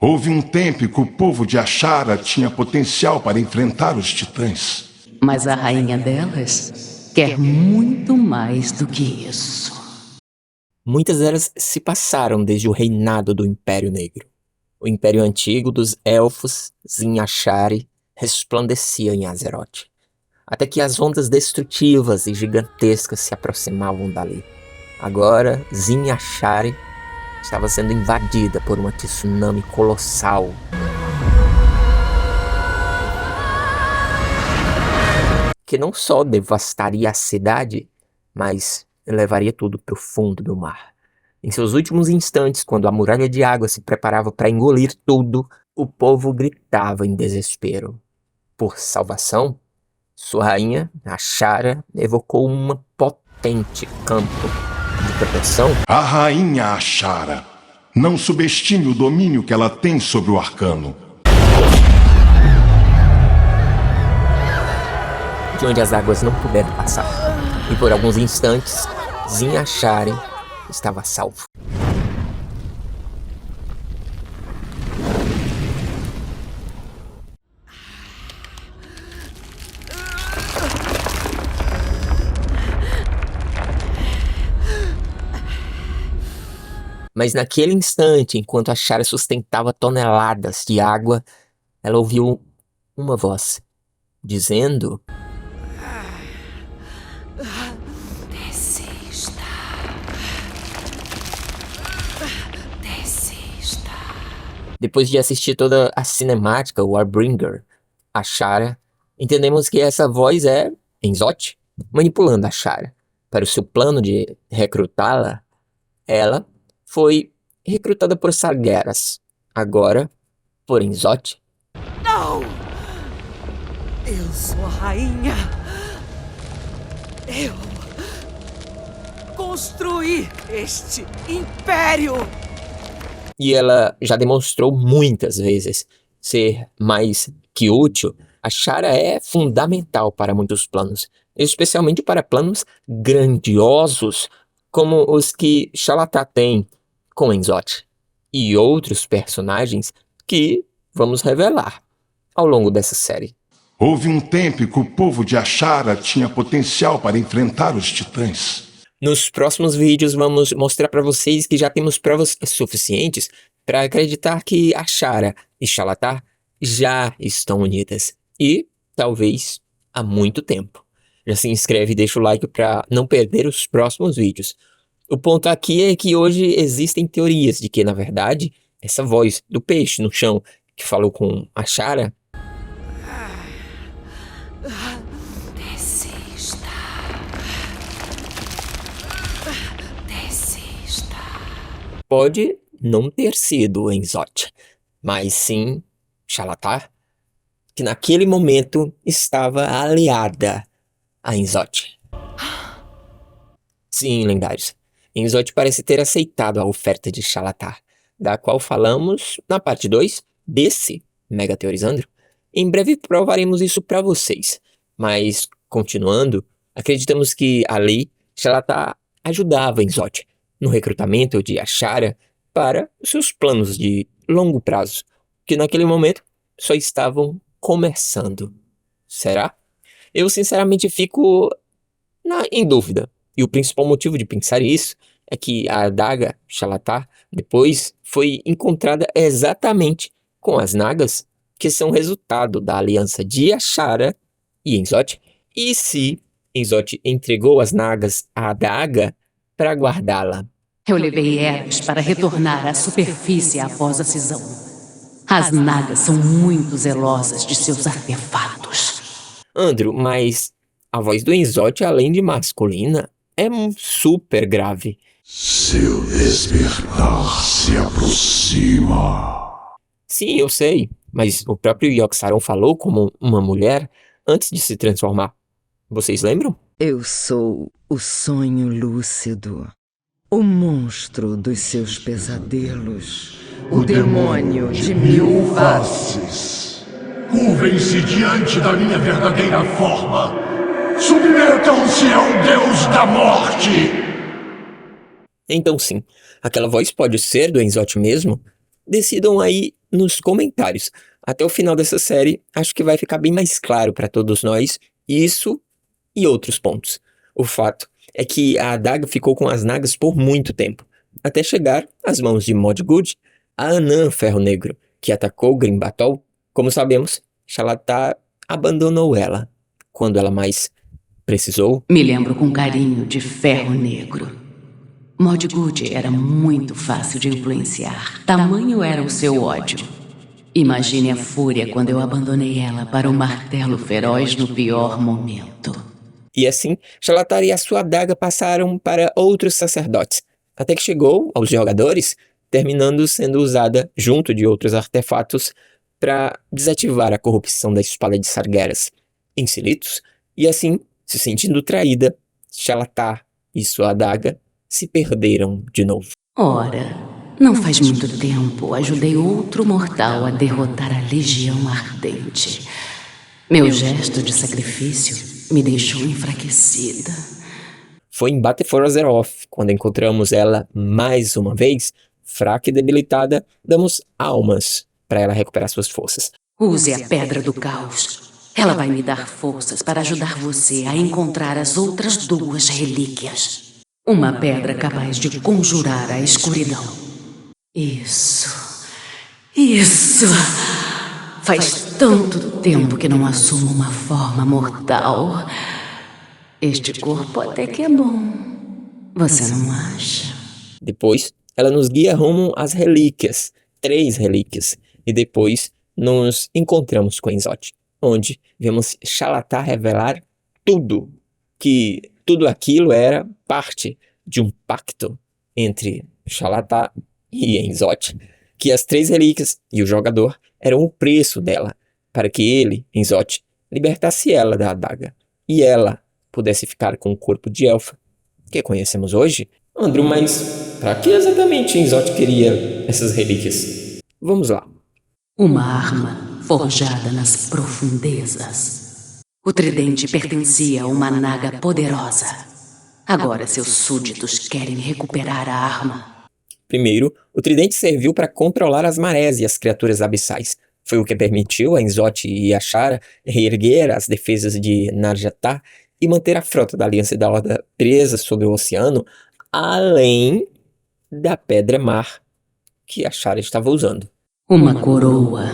Houve um tempo que o povo de Ashara tinha potencial para enfrentar os titãs. Mas a rainha delas quer muito mais do que isso. Muitas eras se passaram desde o reinado do Império Negro. O Império Antigo dos Elfos, Zin-Ashari, resplandecia em Azeroth, até que as ondas destrutivas e gigantescas se aproximavam dali. Agora, Zin-Ashari estava sendo invadida por uma tsunami colossal. Que não só devastaria a cidade, mas levaria tudo para o fundo do mar. Em seus últimos instantes, quando a muralha de água se preparava para engolir tudo, o povo gritava em desespero. Por salvação, sua rainha, Ashara, evocou um potente canto de proteção. A rainha Ashara. Não subestime o domínio que ela tem sobre o arcano. De onde as águas não puderam passar. E por alguns instantes, Zin-Ashari estava salvo. Mas naquele instante, enquanto Ashara sustentava toneladas de água, ela ouviu uma voz, dizendo: Desista. Desista. Depois de assistir toda a cinemática Warbringer, Ashara, entendemos que essa voz é Enzoth manipulando Ashara. Para o seu plano de recrutá-la, ela foi recrutada por Sargeras, agora por Enzoth. Não! Eu sou a rainha. Eu construí este império. E ela já demonstrou muitas vezes ser mais que útil. Ashara é fundamental para muitos planos, especialmente para planos grandiosos como os que Xal'ataar tem com Enzoth e outros personagens que vamos revelar ao longo dessa série. Houve um tempo que o povo de Ashara tinha potencial para enfrentar os titãs. Nos próximos vídeos vamos mostrar para vocês que já temos provas suficientes para acreditar que Ashara e Xal'ataar já estão unidas e talvez há muito tempo. Já se inscreve e deixa o like para não perder os próximos vídeos. O ponto aqui é que hoje existem teorias de que, na verdade, essa voz do peixe no chão que falou com Ashara Desista. Desista. pode não ter sido Enzoth, mas sim Xal'ataar, que naquele momento estava aliada a Enzoth. Sim, lendários. Enzoth parece ter aceitado a oferta de Xal'ataar, da qual falamos na parte 2 desse Mega Teorizandro. Em breve provaremos isso para vocês, mas continuando, acreditamos que ali Xal'ataar ajudava Enzoth no recrutamento de Ashara para seus planos de longo prazo, que naquele momento só estavam começando. Será? Eu sinceramente fico em dúvida. E o principal motivo de pensar isso é que a adaga Xal'ataar depois foi encontrada exatamente com as nagas que são resultado da aliança de Ashara e Enzoth. E se Enzoth entregou as nagas à adaga para guardá-la? Eu levei eras para retornar à superfície após a cisão. As nagas são muito zelosas de seus artefatos. Andrew, mas a voz do Enzoth, além de masculina, é super grave. Seu despertar se aproxima. Sim, eu sei, mas o próprio Yogg-Saron falou como uma mulher antes de se transformar. Vocês lembram? Eu sou o sonho lúcido, o monstro dos seus pesadelos, o demônio de 1000 faces. Curvem-se diante da minha verdadeira forma. Submetam-se ao Deus da Morte. Então sim, aquela voz pode ser do Enzoth mesmo? Decidam aí nos comentários. Até o final dessa série, acho que vai ficar bem mais claro para todos nós isso e outros pontos. O fato é que a adaga ficou com as Nagas por muito tempo, até chegar às mãos de Modgud, a Anã Ferro Negro, que atacou Grimbatol. Como sabemos, Xalatar abandonou ela quando ela mais precisou. Me lembro com carinho de Ferro Negro. Modgud era muito fácil de influenciar. Tamanho era o seu ódio. Imagine a fúria quando eu abandonei ela para o martelo feroz no pior momento. E assim, Xalatar e a sua adaga passaram para outros sacerdotes, até que chegou aos jogadores, terminando sendo usada junto de outros artefatos para desativar a corrupção da espada de Sargeras em Silithus, e assim, se sentindo traída, Xalatar e sua adaga se perderam de novo. Ora, não faz muito tempo ajudei outro mortal a derrotar a Legião Ardente. Meu gesto de sacrifício me deixou enfraquecida. Foi em Battlefor Azeroth, quando encontramos ela mais uma vez, fraca e debilitada, damos almas para ela recuperar suas forças. Use a Pedra do Caos. Ela vai me dar forças para ajudar você a encontrar as outras duas relíquias. Uma pedra capaz de conjurar a escuridão. Isso. Faz tanto tempo que não assumo uma forma mortal. Este corpo até que é bom. Você não acha? Depois, ela nos guia rumo às relíquias, 3 relíquias, e depois nos encontramos com Enzote, onde vemos Xalatar revelar que tudo aquilo era parte de um pacto entre Xalatar e Enzote, que as 3 relíquias e o jogador eram o preço dela, para que ele, Enzote, libertasse ela da adaga, e ela pudesse ficar com o corpo de elfa, que conhecemos hoje. Andrew, mas para que exatamente Enzote queria essas relíquias? Vamos lá. Uma arma forjada nas profundezas. O tridente pertencia a uma naga poderosa. Agora seus súditos querem recuperar a arma. Primeiro, o tridente serviu para controlar as marés e as criaturas abissais. Foi o que permitiu a Enzote e a Shara reerguer as defesas de Nar-Jattar e manter a frota da Aliança e da Horda presa sobre o oceano, além da Pedra-Mar que a Shara estava usando. Uma coroa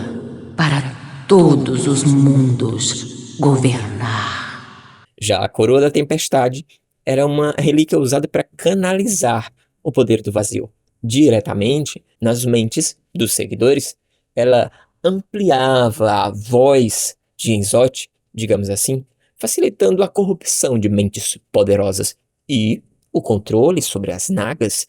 para todos os mundos governar. Já a Coroa da Tempestade era uma relíquia usada para canalizar o poder do vazio diretamente nas mentes dos seguidores. Ela ampliava a voz de Enzote, digamos assim, facilitando a corrupção de mentes poderosas e o controle sobre as nagas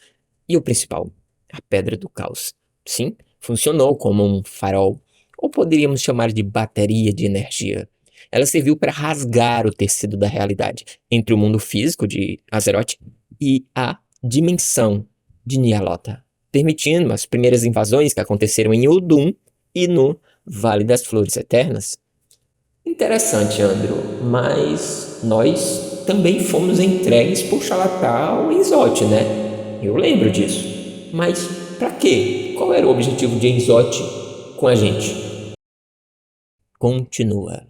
e o principal, a Pedra do Caos. Sim, funcionou como um farol, ou poderíamos chamar de bateria de energia. Ela serviu para rasgar o tecido da realidade entre o mundo físico de Azeroth e a dimensão de Nyalotha, permitindo as primeiras invasões que aconteceram em Uldum e no Vale das Flores Eternas. Interessante, Andrew, mas nós também fomos entregues por Xalatar ao Enzote, né? Eu lembro disso. Mas pra quê? Qual era o objetivo de Enzote com a gente? Continua.